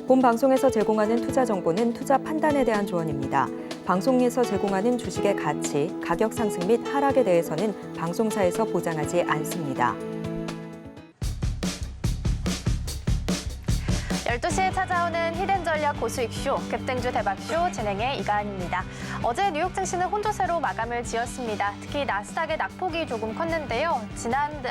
본 방송에서 제공하는 투자 정보는 투자 판단에 대한 조언입니다. 방송에서 제공하는 주식의 가치, 가격 상승 및 하락에 대해서는 방송사에서 보장하지 않습니다. 12시에 찾아오는 히든전략 고수익쇼, 급등주 대박쇼 진행의 이가은입니다. 어제 뉴욕 증시는 혼조세로 마감을 지었습니다. 특히 나스닥의 낙폭이 조금 컸는데요.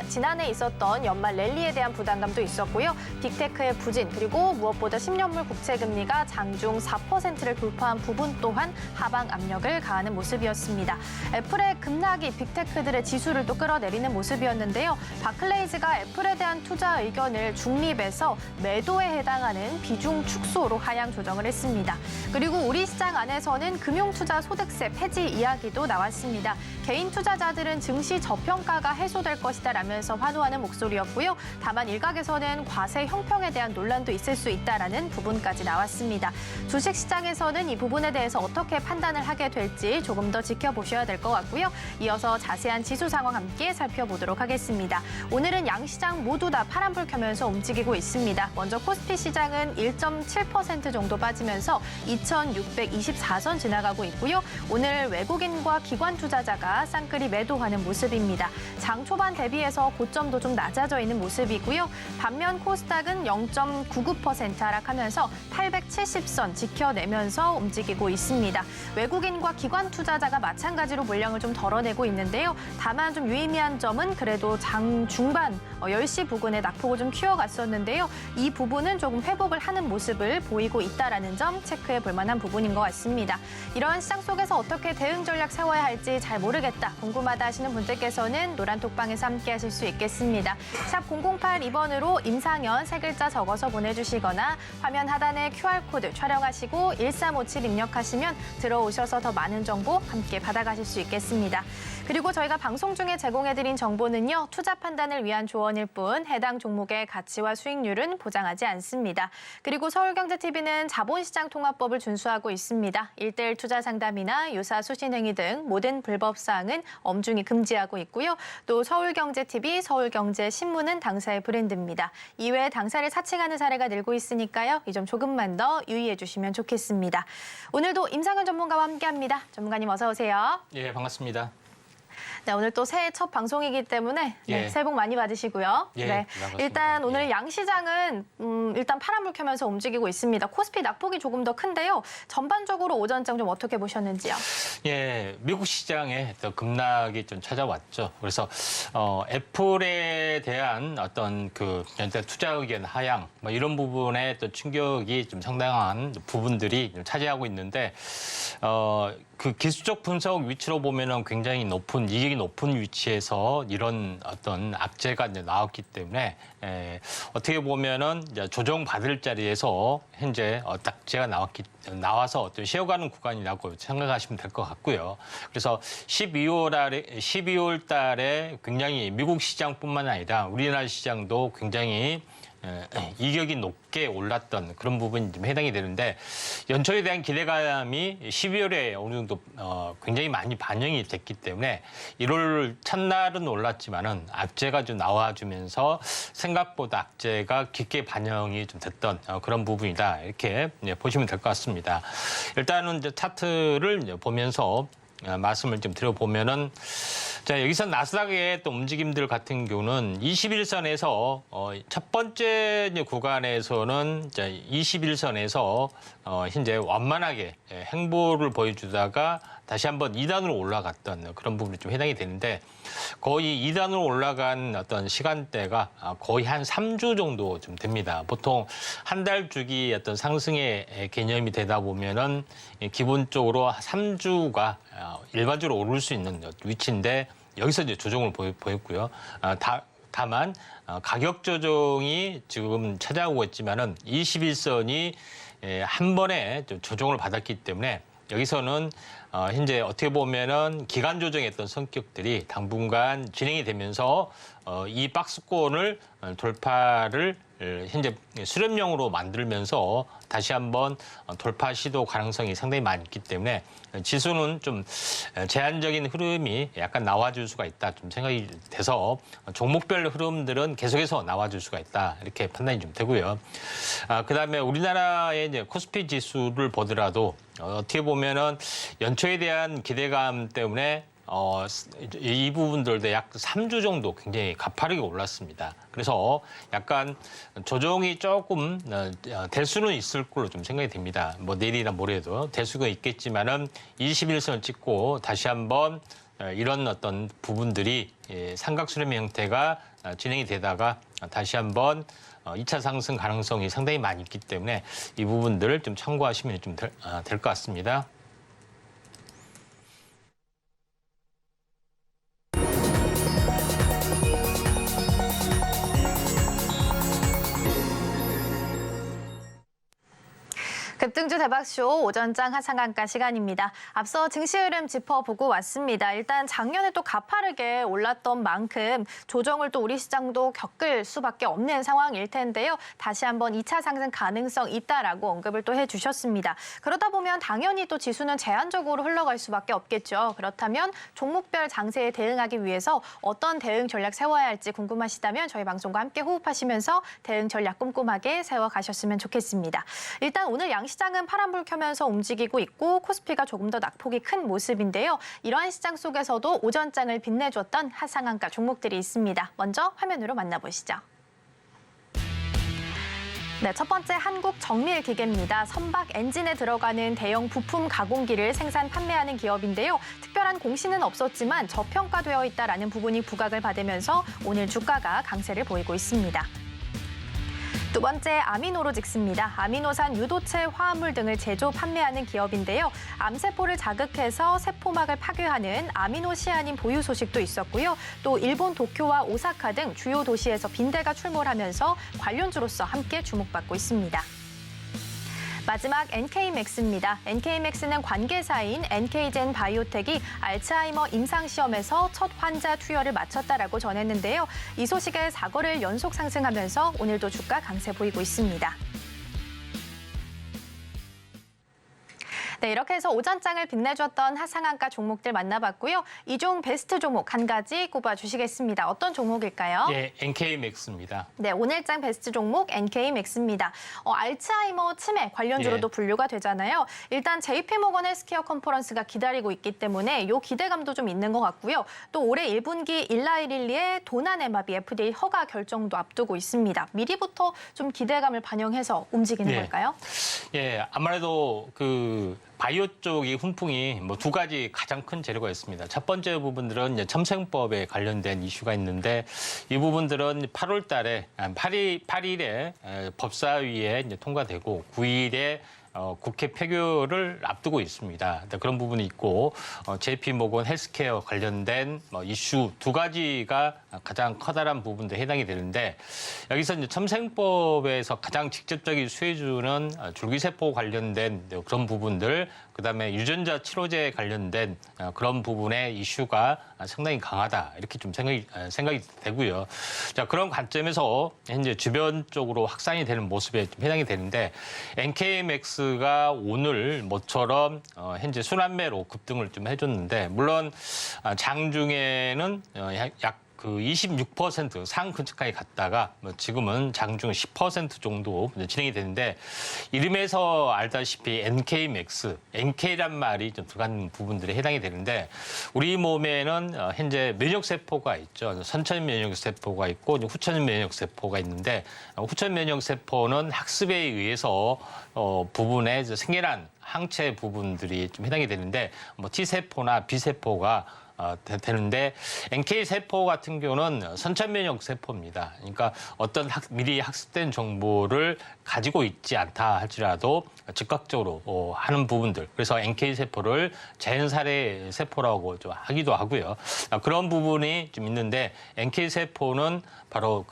지난해 있었던 연말 랠리에 대한 부담감도 있었고요. 빅테크의 부진, 그리고 무엇보다 10년물 국채금리가 장중 4%를 돌파한 부분 또한 하방 압력을 가하는 모습이었습니다. 애플의 급락이 빅테크들의 지수를 또 끌어내리는 모습이었는데요. 바클레이즈가 애플에 대한 투자 의견을 중립에서 매도에 해당하는 비중 축소로 하향 조정을 했습니다. 그리고 우리 시장 안에서는 금융투자 소득세 폐지 이야기도 나왔습니다. 개인 투자자들은 증시 저평가가 해소될 것이다라면서 환호하는 목소리였고요. 다만 일각에서는 과세 형평에 대한 논란도 있을 수 있다라는 부분까지 나왔습니다. 주식시장에서는 이 부분에 대해서 어떻게 판단을 하게 될지 조금 더 지켜보셔야 될 것 같고요. 이어서 자세한 지수 상황 함께 살펴보도록 하겠습니다. 오늘은 양시장 모두 다 파란불 켜면서 움직이고 있습니다. 먼저 코스피 시장은 1.7% 정도 빠지면서 2,624선 지나가고 있고요. 오늘 외국인과 기관 투자자가 쌍끌이 매도하는 모습입니다. 장 초반 대비해서 고점도 좀 낮아져 있는 모습이고요. 반면 코스닥은 0.99% 하락하면서 870선 지켜내면서 움직이고 있습니다. 외국인과 기관 투자자가 마찬가지로 물량을 좀 덜어내고 있는데요. 다만 좀 유의미한 점은 그래도 장 중반 10시 부근에 낙폭을 좀 키워갔었는데요. 이 부분은 조금 회복을 하는 모습을 보이고 있다는 점 체크해 볼 만한 부분인 것 같습니다. 이런 시장 속에서 어떻게 대응 전략 세워야 할지 잘 모르겠다, 궁금하다 하시는 분들께서는 노란톡방에서 함께 하실 수 있겠습니다. 샵 0082번으로 임상현 세 글자 적어서 보내주시거나 화면 하단에 QR코드 촬영하시고 1357 입력하시면 들어오셔서 더 많은 정보 함께 받아가실 수 있겠습니다. 그리고 저희가 방송 중에 제공해드린 정보는요, 투자 판단을 위한 조언일 뿐 해당 종목의 가치와 수익률은 보장하지 않습니다. 그리고 서울경제TV는 자본시장 통합법을 준수하고 있습니다. 1:1 투자 상담이나 유사 수신행위 등 모든 불법 사항은 엄중히 금지하고 있고요. 또 서울경제TV, 서울경제신문은 당사의 브랜드입니다. 이외에 당사를 사칭하는 사례가 늘고 있으니까요. 이 점 조금만 더 유의해 주시면 좋겠습니다. 오늘도 임상현 전문가와 함께합니다. 전문가님 어서 오세요. 예, 반갑습니다. 네, 오늘 또 새해 첫 방송이기 때문에 예. 새해 복 많이 받으시고요. 예, 네, 반갑습니다. 일단 오늘 예. 양시장은 일단 파란불 켜면서 움직이고 있습니다. 코스피 낙폭이 조금 더 큰데요. 전반적으로 오전장 좀 어떻게 보셨는지요? 예, 미국 시장에 또 급락이 좀 찾아왔죠. 그래서 애플에 대한 어떤 그 투자 의견 하향 뭐 이런 부분에 또 충격이 좀 상당한 부분들이 좀 차지하고 있는데 그 기술적 분석 위치로 보면은 굉장히 높은 이익이 높은 위치에서 이런 어떤 악재가 이제 나왔기 때문에 어떻게 보면은 이제 조정 받을 자리에서 현재 악재가 나와서 어떤 쉬어가는 구간이라고 생각하시면 될 것 같고요. 그래서 12월 달에 굉장히 미국 시장뿐만 아니라 우리나라 시장도 굉장히 이격이 높게 올랐던 그런 부분이 좀 해당이 되는데 연초에 대한 기대감이 12월에 어느 정도 굉장히 많이 반영이 됐기 때문에 1월 첫날은 올랐지만은 악재가 좀 나와주면서 생각보다 악재가 깊게 반영이 좀 됐던 그런 부분이다, 이렇게 보시면 될 것 같습니다. 일단은 이제 차트를 이제 보면서 말씀을 좀 드려보면은, 자, 여기서 나스닥의 또 움직임들 같은 경우는 21선에서 첫 번째 구간에서는 21선에서 현재 완만하게 행보를 보여주다가 다시 한번 2단으로 올라갔던 그런 부분이 좀 해당이 되는데, 거의 2단으로 올라간 어떤 시간대가 거의 한 3주 정도 좀 됩니다. 보통 한 달 주기 어떤 상승의 개념이 되다 보면은 기본적으로 3주가 일반적으로 오를 수 있는 위치인데, 여기서 이제 조정을 보였고요. 다만 가격 조정이 지금 찾아오고 있지만은 21선이 한 번에 좀 조정을 받았기 때문에 여기서는 현재 어떻게 보면은 기간 조정했던 성격들이 당분간 진행이 되면서 이 박스권을 돌파를 현재 수렴형으로 만들면서 다시 한번 돌파 시도 가능성이 상당히 많기 때문에 지수는 좀 제한적인 흐름이 약간 나와줄 수가 있다 좀 생각이 돼서 종목별 흐름들은 계속해서 나와줄 수가 있다 이렇게 판단이 좀 되고요. 그다음에 우리나라의 이제 코스피 지수를 보더라도 어떻게 보면은 연초에 대한 기대감 때문에 이 부분들도 약 3주 정도 굉장히 가파르게 올랐습니다. 그래서 약간 조정이 조금 될 수는 있을 걸로 좀 생각이 됩니다. 뭐 내일이나 모레도 될 수가 있겠지만은 21선을 찍고 다시 한번 이런 어떤 부분들이 삼각수렴 형태가 진행이 되다가 다시 한번 2차 상승 가능성이 상당히 많이 있기 때문에 이 부분들을 좀 참고하시면 좀 될 것 같습니다. 급등주 대박쇼 오전장 하상한가 시간입니다. 앞서 증시 흐름 짚어보고 왔습니다. 일단 작년에 또 가파르게 올랐던 만큼 조정을 또 우리 시장도 겪을 수밖에 없는 상황일 텐데요. 다시 한번 2차 상승 가능성 있다라고 언급을 또 해주셨습니다. 그러다 보면 당연히 또 지수는 제한적으로 흘러갈 수밖에 없겠죠. 그렇다면 종목별 장세에 대응하기 위해서 어떤 대응 전략 세워야 할지 궁금하시다면 저희 방송과 함께 호흡하시면서 대응 전략 꼼꼼하게 세워가셨으면 좋겠습니다. 일단 오늘 양시장은 파란불 켜면서 움직이고 있고 코스피가 조금 더 낙폭이 큰 모습인데요. 이러한 시장 속에서도 오전장을 빛내줬던 하상한가 종목들이 있습니다. 먼저 화면으로 만나보시죠. 네, 첫 번째 한국정밀기계입니다. 선박 엔진에 들어가는 대형 부품 가공기를 생산 판매하는 기업인데요. 특별한 공시는 없었지만 저평가되어 있다라는 부분이 부각을 받으면서 오늘 주가가 강세를 보이고 있습니다. 두 번째 아미노로직스입니다. 아미노산 유도체 화합물 등을 제조 판매하는 기업인데요. 암세포를 자극해서 세포막을 파괴하는 아미노시아닌 보유 소식도 있었고요. 또 일본 도쿄와 오사카 등 주요 도시에서 빈대가 출몰하면서 관련주로서 함께 주목받고 있습니다. 마지막 NK맥스입니다. NK맥스는 관계사인 NK젠 바이오텍이 알츠하이머 임상시험에서 첫 환자 투여를 마쳤다라고 전했는데요. 이 소식에 4거래일 연속 상승하면서 오늘도 주가 강세 보이고 있습니다. 네, 이렇게 해서 오전장을 빛내줬던 하상한가 종목들 만나봤고요. 이 중 베스트 종목 한 가지 꼽아주시겠습니다. 어떤 종목일까요? 예, NK맥스입니다. 네, 오늘장 베스트 종목 NK맥스입니다. 알츠하이머 치매 관련주로도 분류가 되잖아요. 일단 JP모건 헬스케어 컨퍼런스가 기다리고 있기 때문에 이 기대감도 좀 있는 것 같고요. 또 올해 1분기 일라이릴리의 도난에마비 FDA 허가 결정도 앞두고 있습니다. 미리부터 좀 기대감을 반영해서 움직이는 걸까요? 예, 아무래도 바이오 쪽이 훈풍이 뭐 두 가지 가장 큰 재료가 있습니다. 첫 번째 부분들은 이제 첨생법에 관련된 이슈가 있는데 이 부분들은 8월 달에 8일에 법사위에 이제 통과되고 9일에 국회 표결을 앞두고 있습니다. 그런 부분이 있고 JP모건 헬스케어 관련된 이슈 두 가지가 가장 커다란 부분들에 해당이 되는데 여기서 이제 첨생법에서 가장 직접적인 수혜주는 줄기세포 관련된 그런 부분들, 그다음에 유전자 치료제 관련된 그런 부분의 이슈가 상당히 강하다 이렇게 좀 생각이 되고요. 자, 그런 관점에서 현재 주변 쪽으로 확산이 되는 모습에 좀 해당이 되는데 NK맥스가 오늘 모처럼 현재 순환매로 급등을 좀 해줬는데 물론 장중에는 약 26% 상 근처까지 갔다가 지금은 장중 10% 정도 진행이 되는데 이름에서 알다시피 NK맥스, NK란 말이 좀 들어간 부분들에 해당이 되는데 우리 몸에는 현재 면역세포가 있죠. 선천 면역세포가 있고 후천 면역세포가 있는데 후천 면역세포는 학습에 의해서 부분에 생겨난 항체 부분들이 좀 해당이 되는데 T세포나 B세포가 되는데 NK세포 같은 경우는 선천면역세포입니다. 그러니까 어떤 미리 학습된 정보를 가지고 있지 않다 할지라도 즉각적으로 하는 부분들. 그래서 NK세포를 자연살해 세포라고 좀 하기도 하고요. 그런 부분이 좀 있는데 NK세포는 바로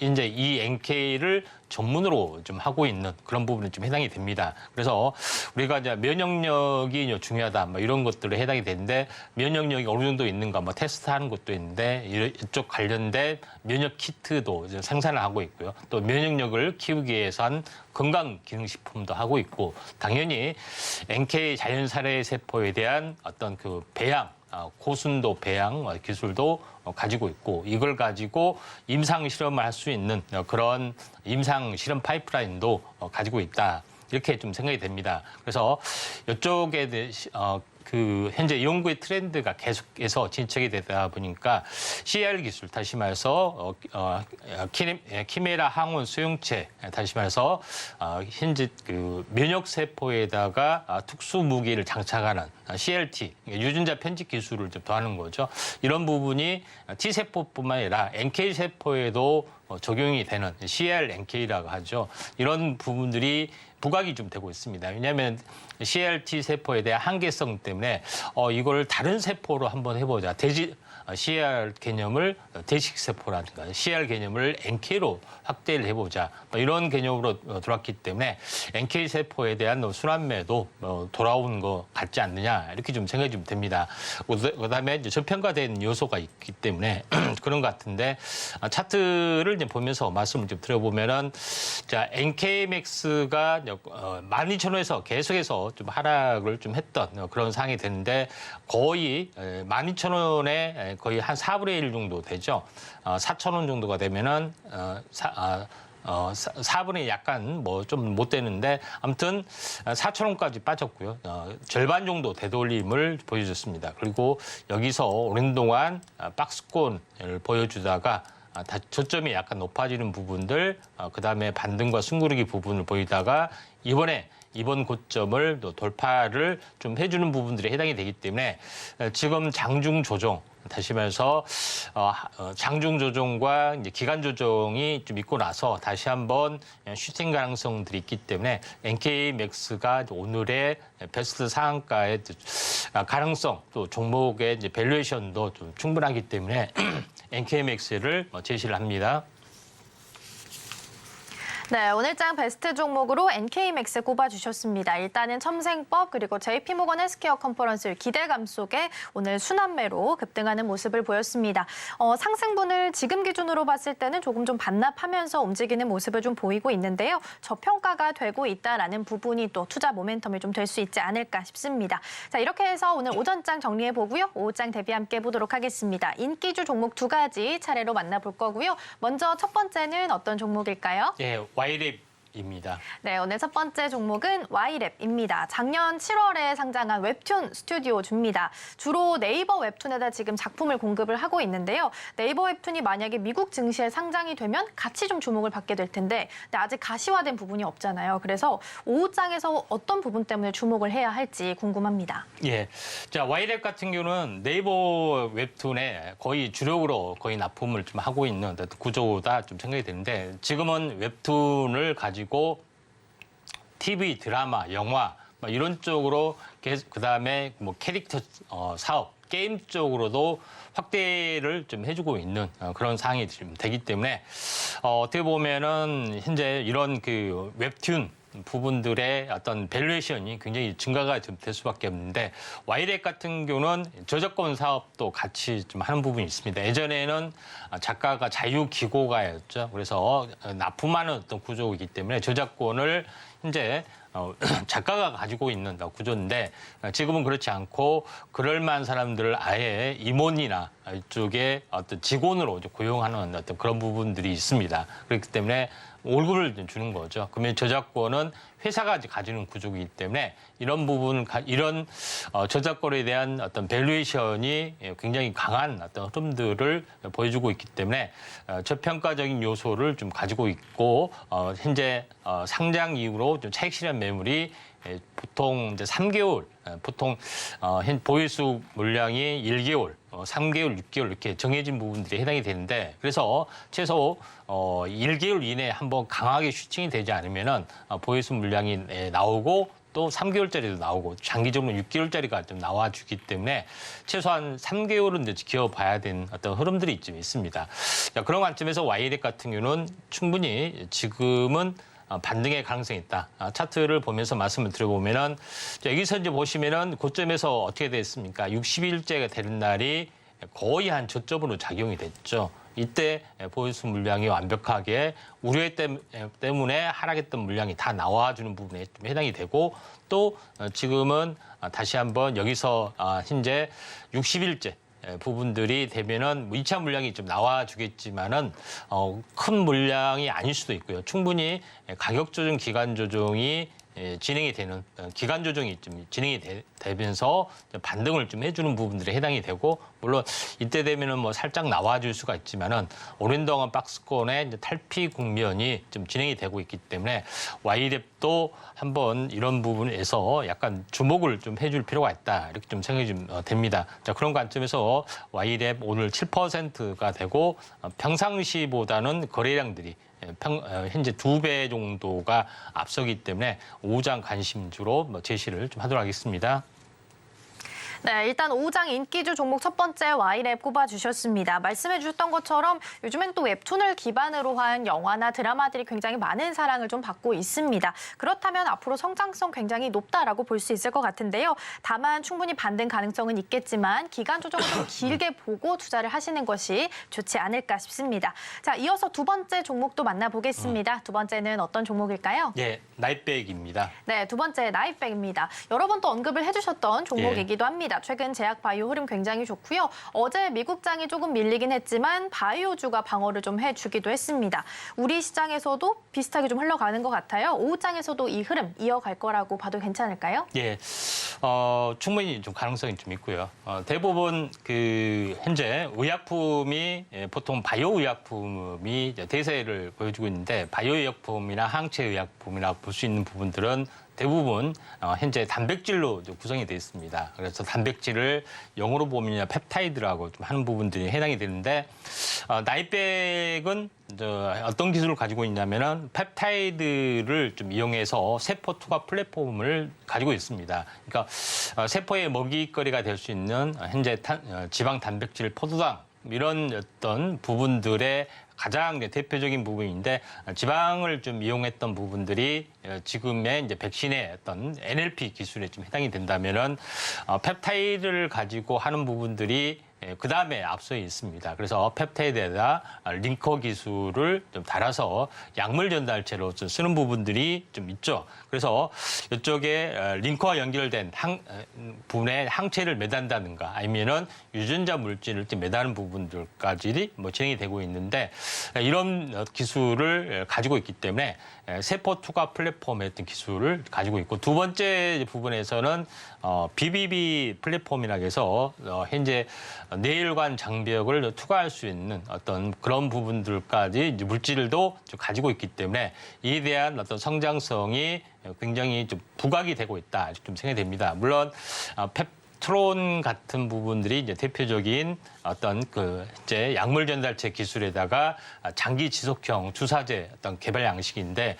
이제 이 NK를 전문으로 좀 하고 있는 그런 부분이 좀 해당이 됩니다. 그래서 우리가 이제 면역력이 중요하다, 뭐 이런 것들에 해당이 되는데 면역력이 어느 정도 있는가, 뭐 테스트하는 것도 있는데 이쪽 관련된 면역 키트도 이제 생산을 하고 있고요. 또 면역력을 키우기 위해서한 건강기능식품도 하고 있고, 당연히 NK 자연살해 세포에 대한 어떤 그 배양, 고순도 배양 기술도 가지고 있고, 이걸 가지고 임상 실험을 할 수 있는 그런 임상 실험 파이프라인도 가지고 있다. 이렇게 좀 생각이 됩니다. 그래서 이쪽에 그 현재 연구의 트렌드가 계속해서 진척이 되다 보니까 CR 기술, 다시 말해서 키메라 항원 수용체, 다시 말해서 현재 그 면역 세포에다가 특수 무기를 장착하는 CLT, 유전자 편집 기술을 좀 더하는 거죠. 이런 부분이 T 세포뿐만 아니라 NK 세포에도 적용이 되는 CRNK라고 하죠. 이런 부분들이 부각이 좀 되고 있습니다. 왜냐하면 CRT 세포에 대한 한계성 때문에 이걸 다른 세포로 한번 해보자. CR 개념을 대식세포라든가 CR 개념을 NK로 확대를 해보자. 이런 개념으로 들어왔기 때문에 NK 세포에 대한 순환매도 돌아온 것 같지 않느냐, 이렇게 좀 생각이 좀 됩니다. 그다음에 이제 저평가된 요소가 있기 때문에 그런 것 같은데, 차트를 이제 보면서 말씀을 좀 드려보면은, 자, NK맥스가 12,000원에서 계속해서 좀 하락을 좀 했던 그런 상황이 되는데, 거의 12,000원에 거의 한 4분의 1 정도 되죠. 4,000원 정도가 되면은 4분의 약간 뭐 좀 못 되는데, 아무튼 4,000원까지 빠졌고요. 절반 정도 되돌림을 보여줬습니다. 그리고 여기서 오랜 동안 박스권을 보여주다가 저점이 약간 높아지는 부분들, 그다음에 반등과 숨고르기 부분을 보이다가 이번 고점을 또 돌파를 좀 해주는 부분들이 해당이 되기 때문에, 지금 장중 조정, 다시 말해서 장중 조정과 이제 기간 조정이 좀 있고 나서 다시 한번 슈팅 가능성들이 있기 때문에 NK맥스가 오늘의 베스트 상한가의 가능성, 또 종목의 이제 밸류에이션도 좀 충분하기 때문에 NK맥스를 제시를 합니다. 네, 오늘장 베스트 종목으로 NK맥스 꼽아주셨습니다. 일단은 첨생법 그리고 JP모건 헬스케어 컨퍼런스 기대감 속에 오늘 순환매로 급등하는 모습을 보였습니다. 상승분을 지금 기준으로 봤을 때는 조금 좀 반납하면서 움직이는 모습을 좀 보이고 있는데요. 저평가가 되고 있다라는 부분이 또 투자 모멘텀이 좀 될 수 있지 않을까 싶습니다. 자, 이렇게 해서 오늘 오전장 정리해보고요. 오후장 대비 함께 보도록 하겠습니다. 인기주 종목 2가지 차례로 만나볼 거고요. 먼저 첫 번째는 어떤 종목일까요? 예, Y랩입니다. 네, 오늘 첫 번째 종목은 Y랩입니다. 작년 7월에 상장한 웹툰 스튜디오주입니다. 주로 네이버 웹툰에다 지금 작품을 공급을 하고 있는데요. 네이버 웹툰이 만약에 미국 증시에 상장이 되면 같이 좀 주목을 받게 될 텐데, 근데 아직 가시화된 부분이 없잖아요. 그래서 오후장에서 어떤 부분 때문에 주목을 해야 할지 궁금합니다. 예, 자, Y랩 같은 경우는 네이버 웹툰에 거의 주력으로 거의 납품을 좀 하고 있는 구조다 좀 생각이 되는데, 지금은 웹툰을 가지고 TV, 드라마, 영화 이런 쪽으로, 그다음에 뭐 캐릭터 사업, 게임 쪽으로도 확대를 좀 해주고 있는 그런 상황이 좀 되기 때문에, 어떻게 보면은 현재 이런 그 웹툰 부분들의 어떤 밸류에이션이 굉장히 증가가 좀 될 수밖에 없는데, Y랩 같은 경우는 저작권 사업도 같이 좀 하는 부분이 있습니다. 예전에는 작가가 자유기고가였죠. 그래서 납품하는 어떤 구조이기 때문에 저작권을 현재 작가가 가지고 있는 구조인데, 지금은 그렇지 않고 그럴 만한 사람들을 아예 임원이나 이쪽에 어떤 직원으로 고용하는 어떤 그런 부분들이 있습니다. 그렇기 때문에 월급을 주는 거죠. 그러면 저작권은 회사가 가지는 구조이기 때문에 이런 부분, 이런 저작권에 대한 어떤 밸류에이션이 굉장히 강한 어떤 흐름들을 보여주고 있기 때문에 저평가적인 요소를 좀 가지고 있고, 현재 상장 이후로 좀 차익 실현 매물이 보통 이제 3개월, 보통 보유수 물량이 1개월, 3개월, 6개월 이렇게 정해진 부분들이 해당이 되는데, 그래서 최소 1개월 이내에 한번 강하게 슈팅이 되지 않으면은 보유수 물량이 나오고, 또 3개월짜리도 나오고 장기적으로 6개월짜리가 좀 나와주기 때문에 최소한 3개월은 이제 지켜봐야 되는 어떤 흐름들이 좀 있습니다. 자, 그런 관점에서 YLF 같은 경우는 충분히 지금은 반등의 가능성이 있다. 차트를 보면서 말씀을 드려보면은 여기서 이제 보시면은 고점에서 어떻게 됐습니까? 60일째가 되는 날이 거의 한 저점으로 작용이 됐죠. 이때 보유수 물량이 완벽하게 우려 때문에 하락했던 물량이 다 나와주는 부분에 좀 해당이 되고 또 지금은 다시 한번 여기서 현재 60일째 부분들이 되면은 2차 물량이 좀 나와주겠지만은 큰 물량이 아닐 수도 있고요. 충분히 가격 조정, 기간 조정이 진행이 되는 기간 조정이 좀 진행이 되면서 반등을 좀 해주는 부분들에 해당이 되고 물론 이때 되면은 뭐 살짝 나와줄 수가 있지만은 오랜 동안 박스권의 이제 탈피 국면이 좀 진행이 되고 있기 때문에 YLF도 한번 이런 부분에서 약간 주목을 좀 해줄 필요가 있다 이렇게 좀 생각이 좀 됩니다. 자, 그런 관점에서 YLF 오늘 7%가 되고 평상시보다는 거래량들이 현재 2배 정도가 앞서기 때문에 오후장 관심주로 제시를 좀 하도록 하겠습니다. 네, 일단 오후장 인기주 종목 첫 번째 YLF 꼽아주셨습니다. 말씀해 주셨던 것처럼 요즘엔 또 웹툰을 기반으로 한 영화나 드라마들이 굉장히 많은 사랑을 좀 받고 있습니다. 그렇다면 앞으로 성장성 굉장히 높다라고 볼 수 있을 것 같은데요. 다만 충분히 반등 가능성은 있겠지만 기간 조정을 좀 길게 보고 투자를 하시는 것이 좋지 않을까 싶습니다. 자, 이어서 두 번째 종목도 만나보겠습니다. 두 번째는 어떤 종목일까요? 예, 나이백입니다. 네, 두 번째 나이백입니다. 여러 번 또 언급을 해주셨던 종목이기도 합니다. 최근 제약 바이오 흐름 굉장히 좋고요. 어제 미국장이 조금 밀리긴 했지만 바이오주가 방어를 좀 해주기도 했습니다. 우리 시장에서도 비슷하게 좀 흘러가는 것 같아요. 오후장에서도 이 흐름 이어갈 거라고 봐도 괜찮을까요? 예, 충분히 좀 가능성이 좀 있고요. 대부분 현재 의약품이 보통 바이오 의약품이 대세를 보여주고 있는데 바이오 의약품이나 항체 의약품이나 볼 수 있는 부분들은 대부분 현재 단백질로 구성이 되어 있습니다. 그래서 단백질을 영어로 보면 펩타이드라고 좀 하는 부분들이 해당이 되는데 나이백은 어떤 기술을 가지고 있냐면은 펩타이드를 좀 이용해서 세포 투과 플랫폼을 가지고 있습니다. 그러니까 세포의 먹이거리가 될 수 있는 현재 지방 단백질 포도당 이런 어떤 부분들의 가장 대표적인 부분인데 지방을 좀 이용했던 부분들이 지금의 이제 백신의 어떤 NLP 기술에 좀 해당이 된다면은 펩타이드를 가지고 하는 부분들이 그 다음에 앞서 있습니다. 그래서 펩타이드에다 링커 기술을 좀 달아서 약물 전달체로 좀 쓰는 부분들이 좀 있죠. 그래서 이쪽에 링커와 연결된 부분에 항체를 매단다든가 아니면은 유전자 물질을 좀 매다는 부분들까지 진행이 되고 있는데 이런 기술을 가지고 있기 때문에 세포 투과 플랫폼의 어떤 기술을 가지고 있고 두 번째 부분에서는 BBB 플랫폼이라고 해서 현재 뇌혈관 장벽을 투과할 수 있는 어떤 그런 부분들까지 물질도 가지고 있기 때문에 이에 대한 어떤 성장성이 굉장히 좀 부각이 되고 있다 좀 생각이 됩니다. 물론 펩트론 같은 부분들이 이제 대표적인 어떤 이제 약물 전달체 기술에다가 장기 지속형 주사제 어떤 개발 양식인데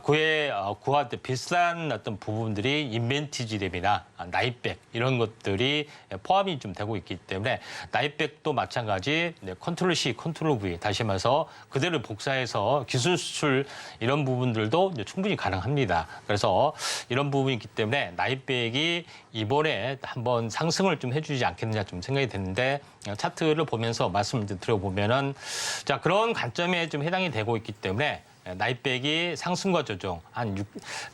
그와 비슷한 어떤 부분들이 인벤티지랩이나 나이백 이런 것들이 포함이 좀 되고 있기 때문에 나이백도 마찬가지 컨트롤 C, 컨트롤 V 다시 말해서 그대로 복사해서 기술 수출 이런 부분들도 이제 충분히 가능합니다. 그래서 이런 부분이 있기 때문에 나이백이 이번에 한번 상승을 좀 해주지 않겠느냐 좀 생각이 드는데 차트를 보면서 말씀을 드려보면은 자 그런 관점에 좀 해당이 되고 있기 때문에 나이백이 상승과 조정 한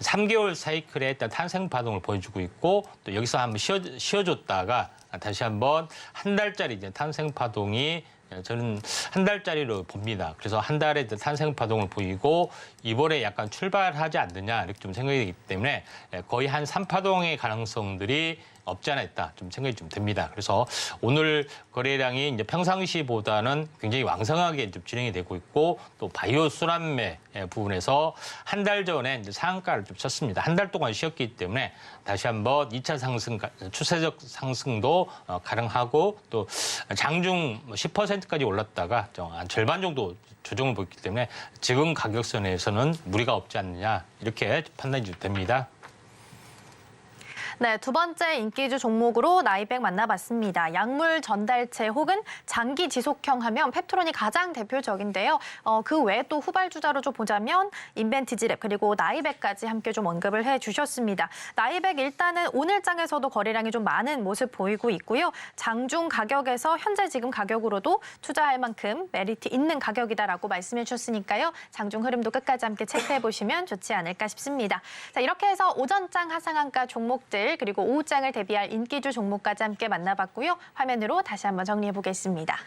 3개월 사이클에 일단 탄생 파동을 보여주고 있고 또 여기서 한번 쉬어줬다가 다시 한번 한 달짜리 이제 탄생 파동이 저는 한 달짜리로 봅니다. 그래서 한 달에 탄생 파동을 보이고 이번에 약간 출발하지 않느냐 이렇게 좀 생각이 되기 때문에 거의 한 3파동의 가능성들이 없지 않아 있다 좀 생각이 좀 됩니다. 그래서 오늘 거래량이 이제 평상시보다는 굉장히 왕성하게 좀 진행이 되고 있고 또 바이오 순환매 부분에서 한 달 전에 이제 상한가를 좀 쳤습니다. 한 달 동안 쉬었기 때문에 다시 한번 2차 상승 추세적 상승도 가능하고 또 장중 10%까지 올랐다가 한 절반 정도 조정을 보였기 때문에 지금 가격선에서는 무리가 없지 않느냐 이렇게 판단이 됩니다. 네, 두 번째 인기주 종목으로 나이백 만나봤습니다. 약물 전달체 혹은 장기 지속형 하면 펩트론이 가장 대표적인데요. 그 외에 또 후발주자로 좀 보자면 인벤티지랩 그리고 나이백까지 함께 좀 언급을 해주셨습니다. 나이백 일단은 오늘장에서도 거래량이 좀 많은 모습 보이고 있고요. 장중 가격에서 현재 지금 가격으로도 투자할 만큼 메리트 있는 가격이다라고 말씀해 주셨으니까요. 장중 흐름도 끝까지 함께 체크해 보시면 좋지 않을까 싶습니다. 자, 이렇게 해서 오전장 하상한가 종목들 그리고 오후장을 대비할 인기주 종목까지 함께 만나봤고요. 화면으로 다시 한번 정리해 보겠습니다.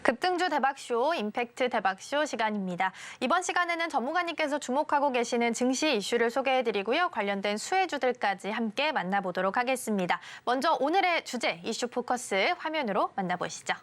급등주 대박쇼, 임팩트 대박쇼 시간입니다. 이번 시간에는 전문가님께서 주목하고 계시는 증시 이슈를 소개해드리고요. 관련된 수혜주들까지 함께 만나보도록 하겠습니다. 먼저 오늘의 주제, 이슈 포커스 화면으로 만나보시죠.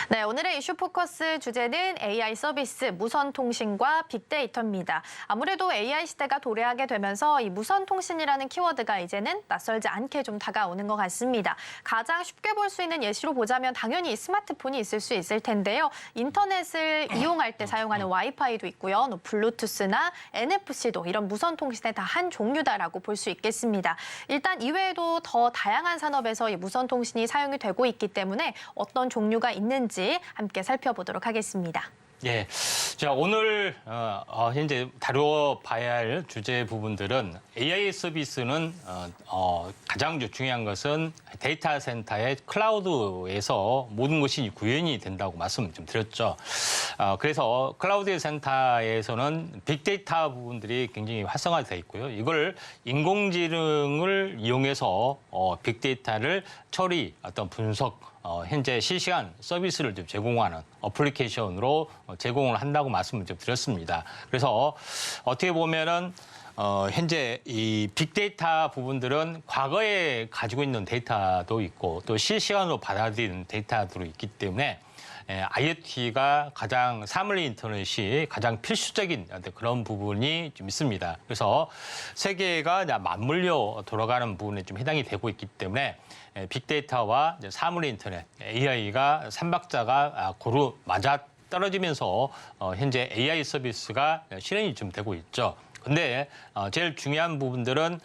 네, 오늘의 이슈 포커스 주제는 AI 서비스, 무선통신과 빅데이터입니다. 아무래도 AI 시대가 도래하게 되면서 이 무선통신이라는 키워드가 이제는 낯설지 않게 좀 다가오는 것 같습니다. 가장 쉽게 볼 수 있는 예시로 보자면 당연히 스마트폰이 있을 수 있을 텐데요. 인터넷을 이용할 때 사용하는 와이파이도 있고요. 블루투스나 NFC도 이런 무선통신의 다 한 종류다라고 볼 수 있겠습니다. 일단 이외에도 더 다양한 산업에서 이 무선통신이 사용이 되고 있기 때문에 어떤 종류가 있는지 함께 살펴보도록 하겠습니다. 예, 자 오늘 현재 다뤄봐야 할 주제 부분들은 AI 서비스는 가장 중요한 것은 데이터 센터의 클라우드에서 모든 것이 구현이 된다고 말씀 좀 드렸죠. 그래서 클라우드 센터에서는 빅데이터 부분들이 굉장히 활성화되어 있고요. 이걸 인공지능을 이용해서 빅데이터를 처리, 어떤 분석, 현재 실시간 서비스를 좀 제공하는 어플리케이션으로 제공을 한다고 말씀을 좀 드렸습니다. 그래서 어떻게 보면은 현재 이 빅데이터 부분들은 과거에 가지고 있는 데이터도 있고 또 실시간으로 받아들이는 데이터도 있기 때문에 IoT가 가장 사물 인터넷이 가장 필수적인 그런 부분이 좀 있습니다. 그래서 세계가 맞물려 돌아가는 부분에 좀 해당이 되고 있기 때문에 빅데이터와 사물 인터넷, AI가 삼박자가 고루 맞아 떨어지면서 현재 AI 서비스가 실현이 좀 되고 있죠. 근데 제일 중요한 부분들은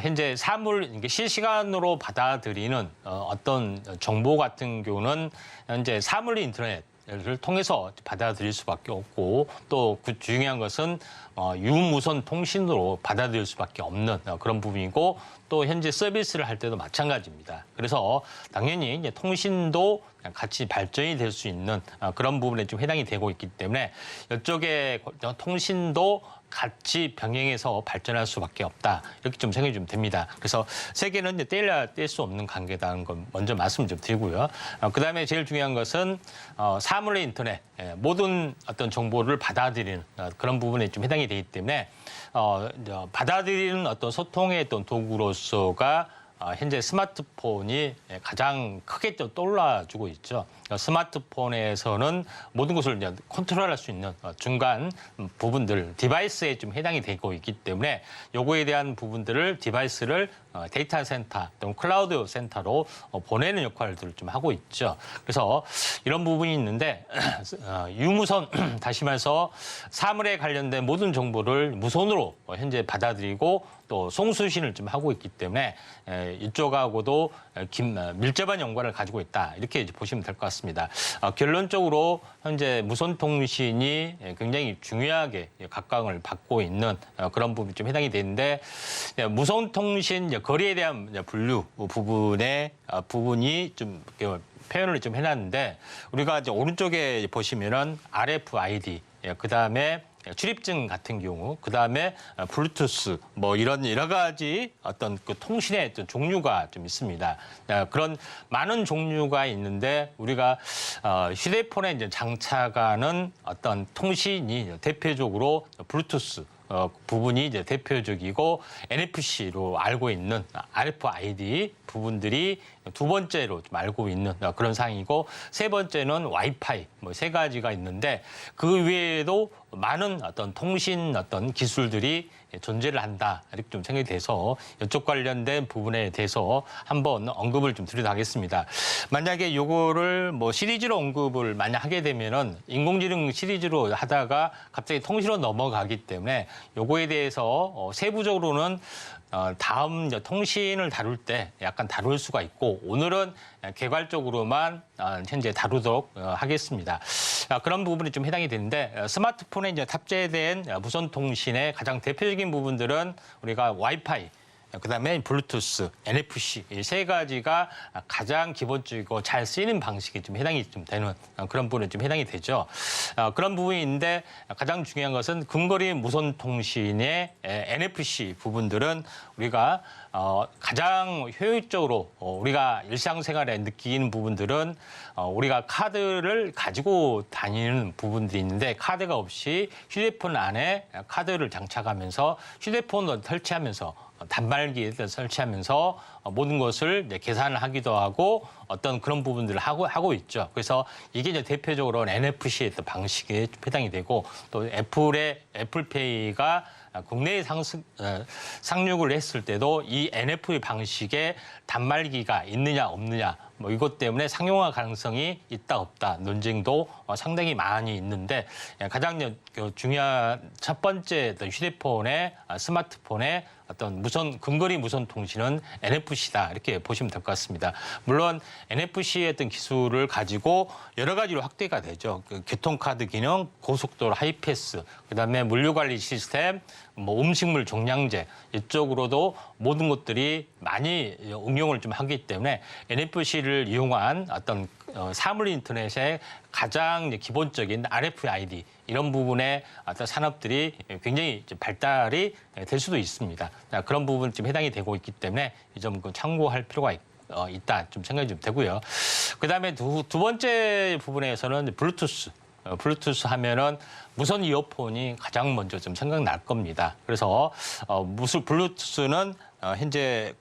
현재 사물 실시간으로 받아들이는 어떤 정보 같은 경우는 현재 사물 인터넷을 통해서 받아들일 수밖에 없고 또 그 중요한 것은 유무선 통신으로 받아들일 수밖에 없는 그런 부분이고 또 현재 서비스를 할 때도 마찬가지입니다. 그래서 당연히 이제 통신도 같이 발전이 될 수 있는 그런 부분에 좀 해당이 되고 있기 때문에 이쪽에 통신도 같이 병행해서 발전할 수밖에 없다. 이렇게 좀 생각이 좀 됩니다. 그래서 세계는 이제 떼야 뗄 수 없는 관계다는 걸 먼저 말씀 좀 드리고요. 그다음에 제일 중요한 것은 사물의 인터넷, 모든 어떤 정보를 받아들이는 그런 부분에 좀 해당이 되기 때문에 받아들이는 어떤 소통의 어떤 도구로서가 현재 스마트폰이 가장 크게 또 떠올라주고 있죠. 스마트폰에서는 모든 것을 이제 컨트롤할 수 있는 중간 부분들, 디바이스에 좀 해당이 되고 있기 때문에 요거에 대한 부분들을 디바이스를 데이터 센터 또는 클라우드 센터로 보내는 역할들을 좀 하고 있죠. 그래서 이런 부분이 있는데 유무선 다시 말해서 사물에 관련된 모든 정보를 무선으로 현재 받아들이고 또 송수신을 좀 하고 있기 때문에 이쪽하고도 밀접한 연관을 가지고 있다. 이렇게 이제 보시면 될 것 같습니다. 결론적으로 현재 무선 통신이 굉장히 중요하게 각광을 받고 있는 그런 부분이 좀 해당이 되는데 무선 통신 거리에 대한 분류 부분이 좀 표현을 좀 해놨는데 우리가 이제 오른쪽에 보시면은 RFID 그다음에 출입증 같은 경우, 그 다음에 블루투스, 뭐 이런 여러 가지 어떤 그 통신의 어떤 종류가 좀 있습니다. 그런 많은 종류가 있는데 우리가 휴대폰에 이제 장착하는 어떤 통신이 대표적으로 블루투스 부분이 이제 대표적이고 NFC로 알고 있는 RFID 부분들이 두 번째로 좀 알고 있는 그런 상황이고 세 번째는 와이파이 뭐 세 가지가 있는데 그 외에도 많은 어떤 통신 어떤 기술들이 존재를 한다 이렇게 좀 생각이 돼서 이쪽 관련된 부분에 대해서 한번 언급을 좀 드리도록 하겠습니다. 만약에 요거를 뭐 시리즈로 언급을 만약 하게 되면은 인공지능 시리즈로 하다가 갑자기 통신으로 넘어가기 때문에 요거에 대해서 세부적으로는 다음 통신을 다룰 때 약간 다룰 수가 있고 오늘은 개괄적으로만 현재 다루도록 하겠습니다. 그런 부분이 좀 해당이 되는데 스마트폰에 이제 탑재된 무선 통신의 가장 대표적인 부분들은 우리가 와이파이 그다음에 블루투스, NFC 이 세 가지가 가장 기본적이고 잘 쓰이는 방식이 좀 해당이 좀 되는 그런 부분에 좀 해당이 되죠. 그런 부분이 있는데 가장 중요한 것은 근거리 무선 통신의 NFC 부분들은 우리가 가장 효율적으로 우리가 일상생활에 느끼는 부분들은 우리가 카드를 가지고 다니는 부분들이 있는데 카드가 없이 휴대폰 안에 카드를 장착하면서 휴대폰을 설치하면서 단말기에 설치하면서 모든 것을 이제 계산을 하기도 하고 어떤 그런 부분들을 하고 있죠. 그래서 이게 이제 대표적으로 NFC의 방식에 해당이 되고 또 애플페이가 국내에 상륙을 했을 때도 이 NFC 방식의 단말기가 있느냐 없느냐 뭐 이것 때문에 상용화 가능성이 있다 없다 논쟁도 상당히 많이 있는데 가장 중요한 첫 번째 휴대폰의 스마트폰의 어떤 근거리 무선 통신은 NFC다 이렇게 보시면 될 것 같습니다. 물론 NFC의 어떤 기술을 가지고 여러 가지로 확대가 되죠. 교통카드 기능, 고속도로 하이패스, 그다음에 물류관리 시스템, 뭐 음식물 종량제 이쪽으로도 모든 것들이 많이 응용을 좀 하기 때문에 NFC를 이용한 어떤 사물 인터넷의 가장 기본적인 RFID 이런 부분의 어떤 산업들이 굉장히 발달이 될 수도 있습니다. 그런 부분 좀 해당이 되고 있기 때문에 이 점 참고할 필요가 있다 좀 생각이 좀 되고요. 그다음에 두 번째 부분에서는 블루투스 하면은 무선 이어폰이 가장 먼저 좀 생각날 겁니다. 그래서 블루투스는 현재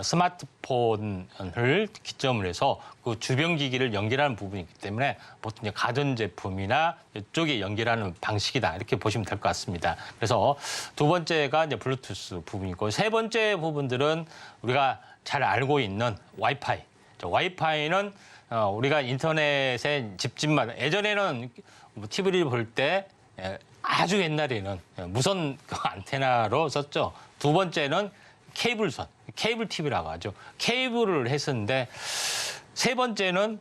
스마트폰을 기점으로 해서 그 주변 기기를 연결하는 부분이 있기 때문에 보통 이제 가전제품이나 이쪽에 연결하는 방식이다 이렇게 보시면 될 것 같습니다. 그래서 두 번째가 이제 블루투스 부분이고 세 번째 부분들은 우리가 잘 알고 있는 와이파이. 와이파이는 우리가 인터넷에 집집마다 예전에는 TV를 볼 때 아주 옛날에는 무선 안테나로 썼죠. 두 번째는 케이블선, 케이블 TV라고 하죠. 케이블을 했었는데 세 번째는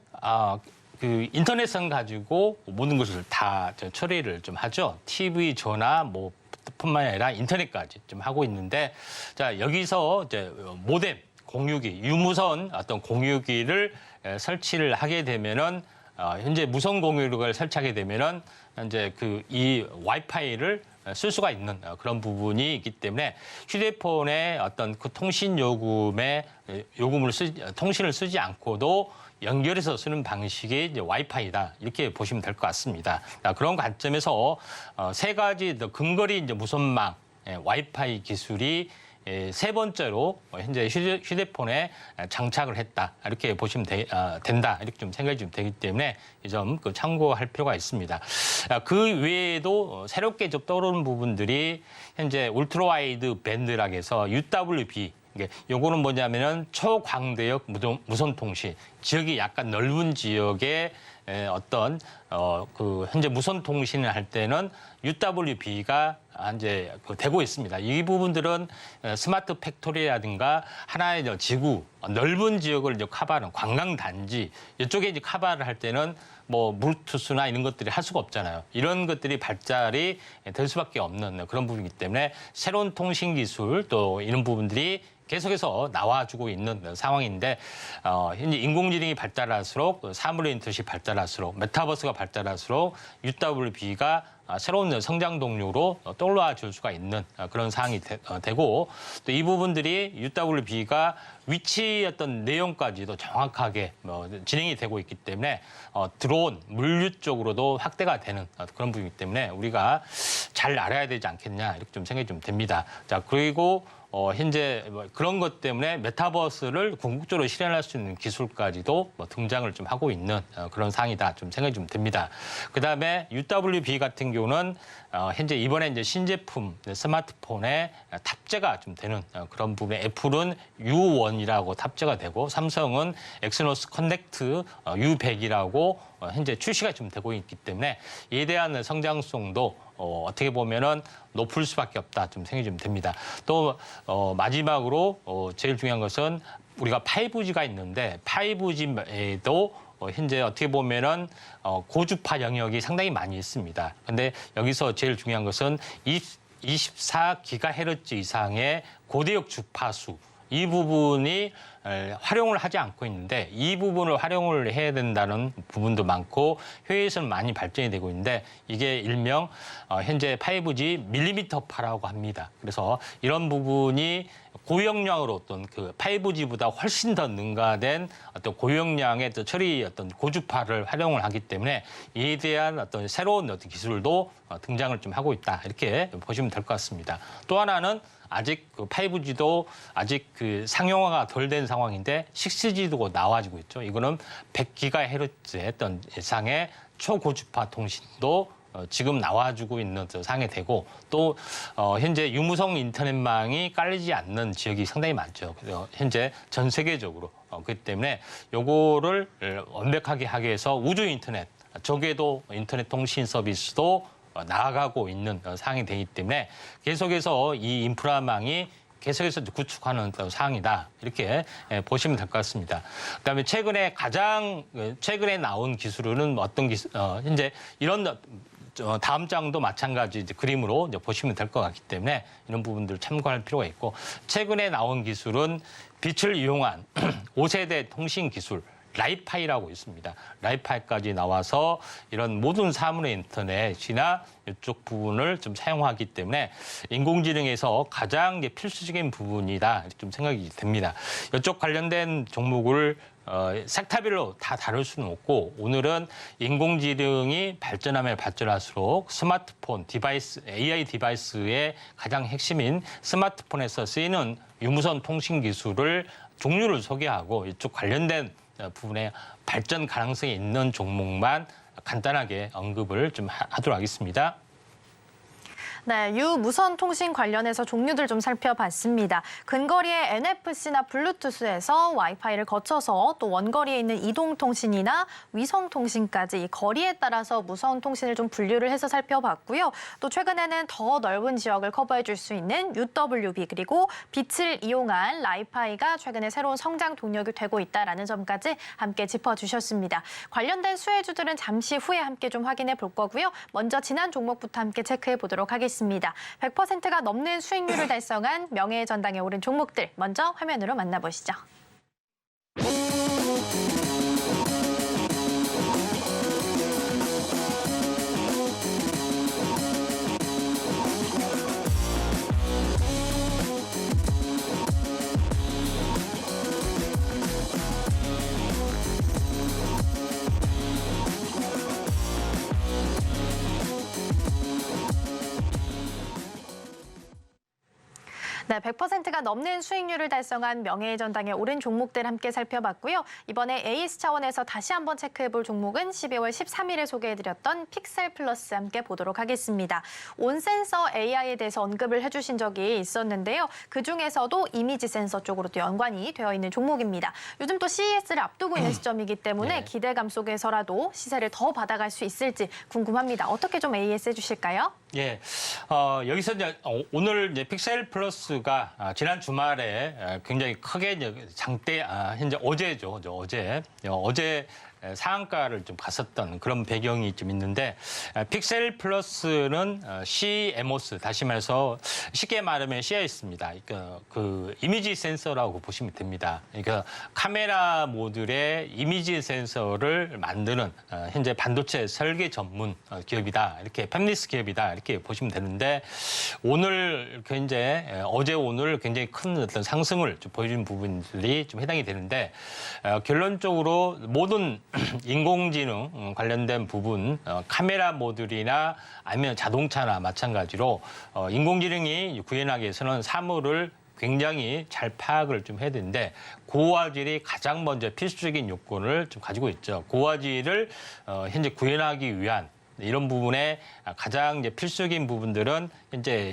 그 인터넷선 가지고 모든 것을 다 처리를 좀 하죠. TV, 전화, 뭐 뿐만 아니라 인터넷까지 좀 하고 있는데 자 여기서 이제 모뎀 공유기, 유무선 어떤 공유기를 설치를 하게 되면은 현재 무선 공유기를 설치하게 되면은 현재 이 와이파이를 쓸 수가 있는 그런 부분이 있기 때문에 휴대폰의 어떤 그 통신 통신을 쓰지 않고도 연결해서 쓰는 방식이 이제 와이파이다 이렇게 보시면 될 것 같습니다. 그런 관점에서 세 가지 근거리 이제 무선망 와이파이 기술이 세 번째로 현재 휴대폰에 장착을 했다. 이렇게 보시면 된다. 이렇게 좀 생각이 좀 되기 때문에 이 점 참고할 필요가 있습니다. 그 외에도 새롭게 좀 떠오르는 부분들이 현재 울트라와이드 밴드락에서 UWB 요거는 뭐냐면은 초광대역 무선 통신 지역이 약간 넓은 지역에 어떤 그 현재 무선 통신을 할 때는 UWB가 이제 되고 있습니다. 이 부분들은 스마트 팩토리라든가 하나의 지구 넓은 지역을 이제 커버하는 관광 단지 이쪽에 이제 커버를 할 때는 뭐 블루투스나 이런 것들이 할 수가 없잖아요. 이런 것들이 발달이 될 수밖에 없는 그런 부분이기 때문에 새로운 통신 기술 또 이런 부분들이 계속해서 나와주고 있는 상황인데 현재 인공지능이 발달할수록 사물 인터넷이 발달할수록 메타버스가 발달할수록 UWB가 새로운 성장 동력으로 떠올라줄 수가 있는 그런 상황이 되고 또 이 부분들이 UWB가 위치 어떤 내용까지도 정확하게 진행이 되고 있기 때문에 드론, 물류 쪽으로도 확대가 되는 그런 부분이기 때문에 우리가 잘 알아야 되지 않겠냐 이렇게 좀 생각이 좀 됩니다. 자, 그리고 현재 그런 것 때문에 메타버스를 궁극적으로 실현할 수 있는 기술까지도 등장을 좀 하고 있는 그런 상황이다 좀 생각이 좀 됩니다. 그다음에 UWB 같은 경우는 현재 이번에 이제 신제품 스마트폰에 탑재가 좀 되는 그런 부분에 애플은 U1이라고 탑재가 되고 삼성은 엑시노스 커넥트 U100이라고 현재 출시가 좀 되고 있기 때문에 이에 대한 성장성도 어떻게 보면은 높을 수밖에 없다 좀 생각이 좀 됩니다. 또 마지막으로 제일 중요한 것은 우리가 5G가 있는데 5G에도 현재 어떻게 보면은 고주파 영역이 상당히 많이 있습니다. 근데 여기서 제일 중요한 것은 24GHz 이상의 고대역 주파수 이 부분이 활용을 하지 않고 있는데 이 부분을 활용을 해야 된다는 부분도 많고 해외에서는 많이 발전이 되고 있는데 이게 일명 현재 5G 밀리미터파라고 합니다. 그래서 이런 부분이 고용량으로 어떤 그 5G보다 훨씬 더 능가된 어떤 고용량의 또 처리 어떤 고주파를 활용을 하기 때문에 이에 대한 어떤 새로운 어떤 기술도 등장을 좀 하고 있다 이렇게 보시면 될 것 같습니다. 또 하나는 아직 그 5G도 아직 그 상용화가 덜 된 상황인데 6G도 나와지고 있죠. 이거는 100GHz의 어떤 예상의 초고주파 통신도 지금 나와주고 있는 상황이 되고 또 현재 유무선 인터넷망이 깔리지 않는 지역이 상당히 많죠. 그래서 현재 전 세계적으로 그렇기 때문에 요거를 완벽하게 하기 위해서 우주 인터넷 저게도 인터넷 통신 서비스도 나아가고 있는 상황이 되기 때문에 계속해서 이 인프라망이 계속해서 구축하는 상황이다. 이렇게 보시면 될 것 같습니다. 그다음에 최근에 나온 기술은 어떤 기술, 현재 이런 다음 장도 마찬가지 이제 그림으로 이제 보시면 될 것 같기 때문에 이런 부분들을 참고할 필요가 있고 최근에 나온 기술은 빛을 이용한 5세대 통신 기술 라이파이라고 있습니다. 라이파이까지 나와서 이런 모든 사물의 인터넷이나 이쪽 부분을 좀 사용하기 때문에 인공지능에서 가장 필수적인 부분이다 이렇게 좀 생각이 됩니다. 이쪽 관련된 종목을 섹터별로 다 다룰 수는 없고 오늘은 인공지능이 발전하면 발전할수록 스마트폰 디바이스, AI 디바이스의 가장 핵심인 스마트폰에서 쓰이는 유무선 통신 기술을 종류를 소개하고 이쪽 관련된 부분에 발전 가능성이 있는 종목만 간단하게 언급을 좀 하도록 하겠습니다. 네, 유무선 통신 관련해서 종류들 좀 살펴봤습니다. 근거리의 NFC나 블루투스에서 와이파이를 거쳐서 또 원거리에 있는 이동통신이나 위성통신까지 이 거리에 따라서 무선 통신을 좀 분류를 해서 살펴봤고요. 또 최근에는 더 넓은 지역을 커버해 줄 수 있는 UWB 그리고 빛을 이용한 라이파이가 최근에 새로운 성장 동력이 되고 있다는 점까지 함께 짚어주셨습니다. 관련된 수혜주들은 잠시 후에 함께 좀 확인해 볼 거고요. 먼저 지난 종목부터 함께 체크해 보도록 하겠습니다. 100%가 넘는 수익률을 달성한 명예의 전당에 오른 종목들 먼저 화면으로 만나보시죠. 네, 100%가 넘는 수익률을 달성한 명예의 전당에 오른 종목들 함께 살펴봤고요. 이번에 AS 차원에서 다시 한번 체크해볼 종목은 12월 13일에 소개해드렸던 픽셀 플러스 함께 보도록 하겠습니다. 온센서 AI에 대해서 언급을 해주신 적이 있었는데요. 그중에서도 이미지 센서 쪽으로도 연관이 되어 있는 종목입니다. 요즘 또 CES를 앞두고 있는 시점이기 때문에 네. 기대감 속에서라도 시세를 더 받아갈 수 있을지 궁금합니다. 어떻게 좀 AS 해주실까요? 예, 여기서 이제 오늘 이제 픽셀 플러스가 지난 주말에 굉장히 크게 이제 장대 현재 어제죠, 어제 상한가를 좀 갔었던 그런 배경이 좀 있는데 픽셀 플러스는 CMOS 다시 말해서 쉽게 말하면 CIS입니다. 그러니까 그 이미지 센서라고 보시면 됩니다. 그러니까 카메라 모듈의 이미지 센서를 만드는 현재 반도체 설계 전문 기업이다. 이렇게 팹리스 기업이다. 이렇게 보시면 되는데 오늘 어제 오늘 굉장히 큰 어떤 상승을 좀 보여준 부분들이 좀 해당이 되는데 결론적으로 모든 인공지능 관련된 부분, 카메라 모듈이나 아니면 자동차나 마찬가지로 인공지능이 구현하기 위해서는 사물을 굉장히 잘 파악을 좀 해야 되는데 고화질이 가장 먼저 필수적인 요건을 좀 가지고 있죠. 고화질을 현재 구현하기 위한 이런 부분에 가장 이제 필수적인 부분들은 현재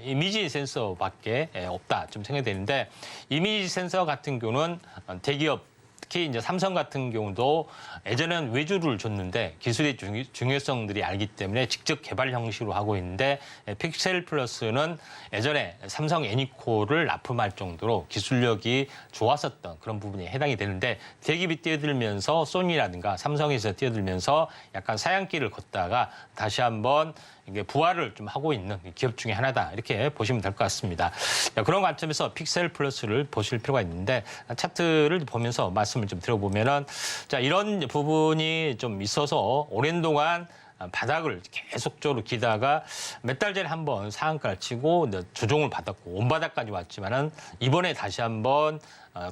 이미지 센서밖에 없다 좀 생각되는데 이미지 센서 같은 경우는 대기업 특히 이제 삼성 같은 경우도 예전에는 외주를 줬는데 기술의 중요성들이 알기 때문에 직접 개발 형식으로 하고 있는데 픽셀 플러스는 예전에 삼성 애니코를 납품할 정도로 기술력이 좋았었던 그런 부분이 해당이 되는데 대기업이 뛰어들면서 소니라든가 삼성에서 뛰어들면서 약간 사양길을 걷다가 다시 한번 이게 부활을 좀 하고 있는 기업 중에 하나다 이렇게 보시면 될 것 같습니다. 그런 관점에서 픽셀 플러스를 보실 필요가 있는데 차트를 보면서 말씀을 좀 드려보면은 자 이런 부분이 좀 있어서 오랜 동안 바닥을 계속적으로 기다가 몇 달 전에 한번 상한가를 치고 조정을 받았고 온바닥까지 왔지만은 이번에 다시 한번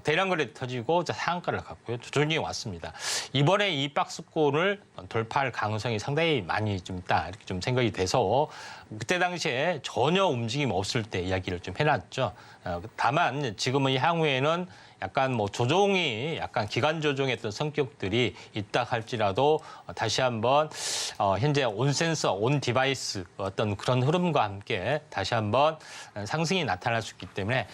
대량 거래 터지고 상한가를 갔고요. 조정이 왔습니다. 이번에 이 박스권을 돌파할 가능성이 상당히 많이 좀 있다. 이렇게 좀 생각이 돼서 그때 당시에 전혀 움직임 없을 때 이야기를 좀 해놨죠. 다만 지금은 향후에는 약간 뭐 조정이 약간 기간 조정했던 성격들이 있다 할지라도 다시 한번 현재 온 센서, 온 디바이스 어떤 그런 흐름과 함께 다시 한번 상승이 나타날 수 있기 때문에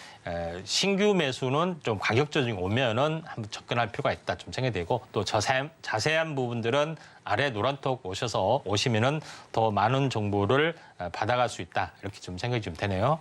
신규 매수는 좀 가격 조정이 오면은 한번 접근할 필요가 있다 좀 생각이 되고 또 자세한 부분들은 아래 노란톡 오시면은 더 많은 정보를 받아갈 수 있다 이렇게 좀 생각이 좀 되네요.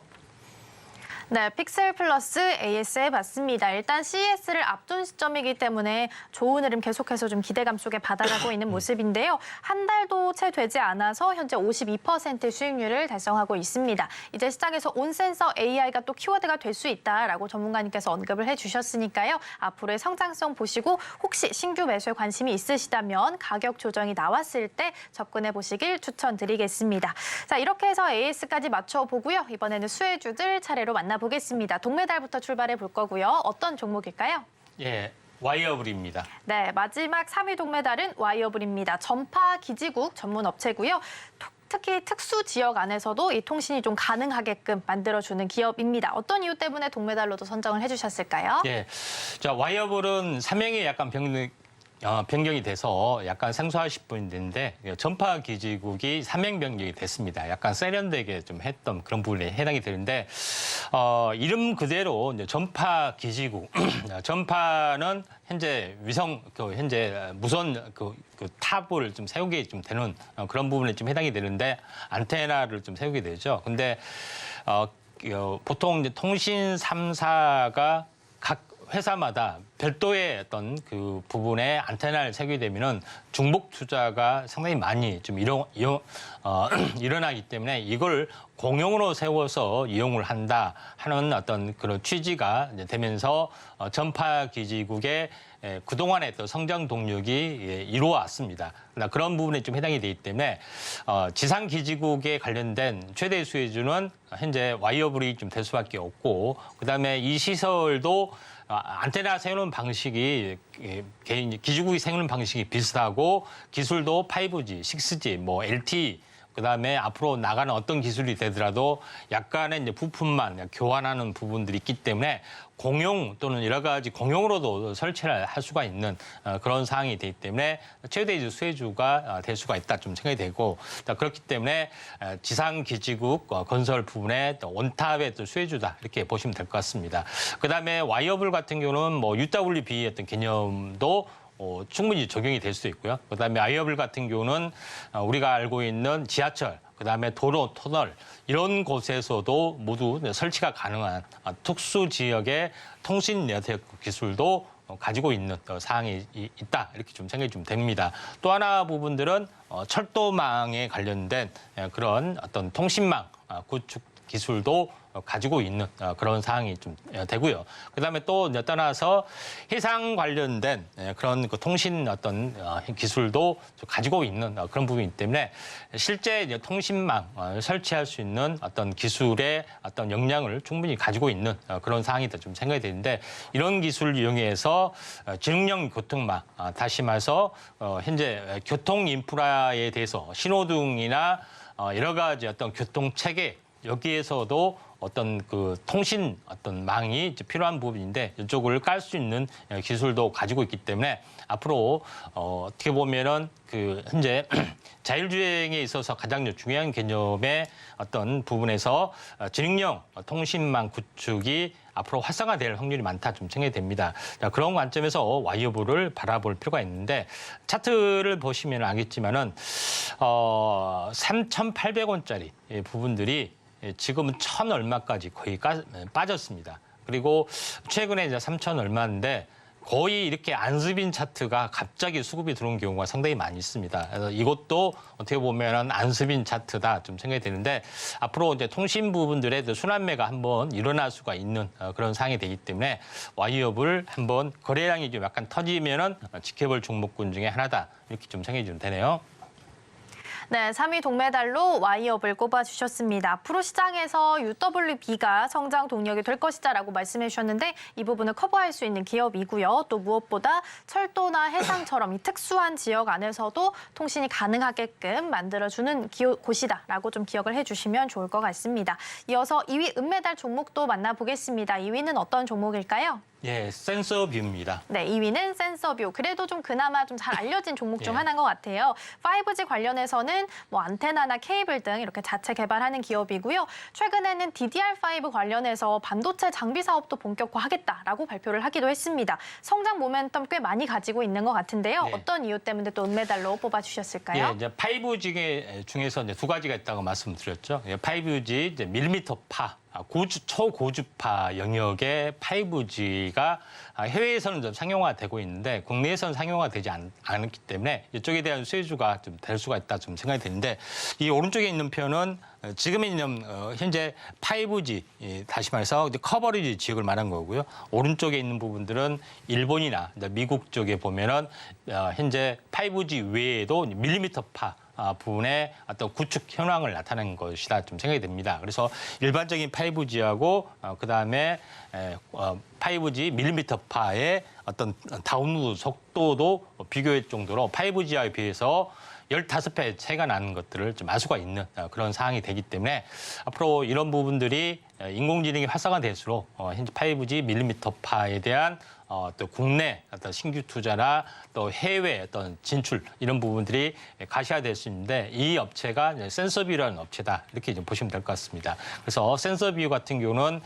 네, 픽셀 플러스 AS 해봤습니다. 일단 CES를 앞둔 시점이기 때문에 좋은 흐름 계속해서 좀 기대감 속에 받아가고 있는 모습인데요. 한 달도 채 되지 않아서 현재 52% 수익률을 달성하고 있습니다. 이제 시장에서 온센서 AI가 또 키워드가 될 수 있다라고 전문가님께서 언급을 해주셨으니까요. 앞으로의 성장성 보시고 혹시 신규 매수에 관심이 있으시다면 가격 조정이 나왔을 때 접근해 보시길 추천드리겠습니다. 자, 이렇게 해서 AS까지 맞춰보고요. 이번에는 수혜주들 차례로 만나보겠습니다. 동메달부터 출발해 볼 거고요. 어떤 종목일까요? 예, 와이어블입니다. 네, 마지막 3위 동메달은 와이어블입니다. 전파 기지국 전문 업체고요. 특히 특수 지역 안에서도 이 통신이 좀 가능하게끔 만들어주는 기업입니다. 어떤 이유 때문에 동메달로도 선정을 해주셨을까요? 예, 자 와이어블은 사명이 약간 변경이 돼서 약간 생소하실 분인데 전파 기지국이 사명 변경이 됐습니다. 약간 세련되게 좀 했던 그런 부분에 해당이 되는데 이름 그대로 이제 전파 기지국 전파는 현재 위성 현재 무선 그 탑을 좀 세우게 좀 되는 그런 부분에 좀 해당이 되는데 안테나를 좀 세우게 되죠. 근데 보통 이제 통신 3사가 각 회사마다 별도의 어떤 그 부분에 안테나를 세우게 되면은 중복 투자가 상당히 많이 좀 일어나기 때문에 이걸 공용으로 세워서 이용을 한다 하는 어떤 그런 취지가 이제 되면서 전파 기지국의 그동안의 또 성장 동력이 이루어왔습니다. 그러나 그런 부분에 좀 해당이 되기 때문에 지상 기지국에 관련된 최대 수혜주는 현재 와이어블이 좀 될 수밖에 없고 그다음에 이 시설도 안테나 세우는 방식이 기지국이 세우는 방식이 비슷하고 기술도 5G, 6G, 뭐 LTE 그다음에 앞으로 나가는 어떤 기술이 되더라도 약간의 이제 부품만 교환하는 부분들이 있기 때문에 공용 또는 여러 가지 공용으로도 설치를 할 수가 있는 그런 사항이 되기 때문에 최대 이제 수혜주가 될 수가 있다 좀 생각이 되고, 그렇기 때문에 지상기지국 건설 부분에 원탑의 또 수혜주다 이렇게 보시면 될 것 같습니다. 그다음에 와이어블 같은 경우는 뭐 UWB 어떤 개념도 충분히 적용이 될 수 있고요. 그다음에 와이어블 같은 경우는 우리가 알고 있는 지하철, 그다음에 도로, 터널 이런 곳에서도 모두 설치가 가능한 특수 지역의 통신 네트워크 기술도 가지고 있는 사항이 있다 이렇게 좀 생각이 좀 됩니다. 또 하나 부분들은 철도망에 관련된 그런 어떤 통신망 구축 기술도 가지고 있는 그런 사항이 좀 되고요. 그다음에 또 떠나서 해상 관련된 그런 그 통신 어떤 기술도 가지고 있는 그런 부분이기 때문에 실제 이제 통신망 설치할 수 있는 어떤 기술의 어떤 역량을 충분히 가지고 있는 그런 사항이다 좀 생각이 되는데, 이런 기술을 이용해서 지능형 교통망, 다시 말해서 현재 교통 인프라에 대해서 신호등이나 여러 가지 어떤 교통 체계 여기에서도 어떤 그 통신 어떤 망이 이제 필요한 부분인데 이쪽을 깔 수 있는 기술도 가지고 있기 때문에 앞으로 어떻게 보면은 그 현재 자율주행에 있어서 가장 중요한 개념의 어떤 부분에서 지능형 통신망 구축이 앞으로 활성화될 확률이 많다 좀 생각이 됩니다. 그런 관점에서 와이어블을 바라볼 필요가 있는데, 차트를 보시면 알겠지만은 3,800원짜리 부분들이 지금은 1,000 얼마까지 거의 빠졌습니다. 그리고 최근에 이제 3,000 얼마인데 거의 이렇게 안습인 차트가 갑자기 수급이 들어온 경우가 상당히 많이 있습니다. 그래서 이것도 어떻게 보면은 안습인 차트다 좀 생각이 되는데, 앞으로 이제 통신 부분들의 순환매가 한번 일어날 수가 있는 그런 상황이 되기 때문에 와이어블 한번 거래량이 좀 약간 터지면은 지켜볼 종목군 중에 하나다 이렇게 좀 생각이 좀 되네요. 네, 3위 동메달로 와이어블 꼽아주셨습니다. 앞으로 시장에서 UWB가 성장 동력이 될 것이다라고 말씀해 주셨는데, 이 부분을 커버할 수 있는 기업이고요. 또 무엇보다 철도나 해상처럼 이 특수한 지역 안에서도 통신이 가능하게끔 만들어주는 곳이다라고 좀 기억을 해주시면 좋을 것 같습니다. 이어서 2위 은메달 종목도 만나보겠습니다. 2위는 어떤 종목일까요? 예, 센서뷰입니다. 네, 2위는 센서뷰. 그래도 좀 그나마 좀 잘 알려진 종목 중 예. 하나인 것 같아요. 5G 관련해서는 뭐 안테나나 케이블 등 이렇게 자체 개발하는 기업이고요. 최근에는 DDR5 관련해서 반도체 장비 사업도 본격화하겠다라고 발표를 하기도 했습니다. 성장 모멘텀 꽤 많이 가지고 있는 것 같은데요. 네. 어떤 이유 때문에 또 은메달로 뽑아주셨을까요? 예, 이제 5G 중에서 이제 두 가지가 있다고 말씀드렸죠. 5G 이제 밀리미터파, 초고주파 영역의 5G가 해외에서는 좀 상용화되고 있는데 국내에서는 상용화되지 않았기 때문에 이쪽에 대한 수혜주가 좀 될 수가 있다 좀 생각이 되는데, 이 오른쪽에 있는 표는 지금의 현재 5G, 다시 말해서 커버리지 지역을 말한 거고요. 오른쪽에 있는 부분들은 일본이나 미국 쪽에 보면은 현재 5G 외에도 밀리미터파 부분의 어떤 구축 현황을 나타낸 것이다 좀 생각이 됩니다. 그래서 일반적인 5G하고 그다음에 5G 밀리미터파의 어떤 다운로드 속도도 비교할 정도로 5G에 비해서 15배 차이가 나는 것들을 좀 알 수가 있는 그런 상황이 되기 때문에 앞으로 이런 부분들이 인공지능이 활성화될수록 현재 5G 밀리미터파에 대한 또 국내 어떤 신규 투자나 또 해외 어떤 진출 이런 부분들이 가시화될 수 있는데, 이 업체가 센서뷰라는 업체다 이렇게 좀 보시면 될 것 같습니다. 그래서 센서뷰 같은 경우는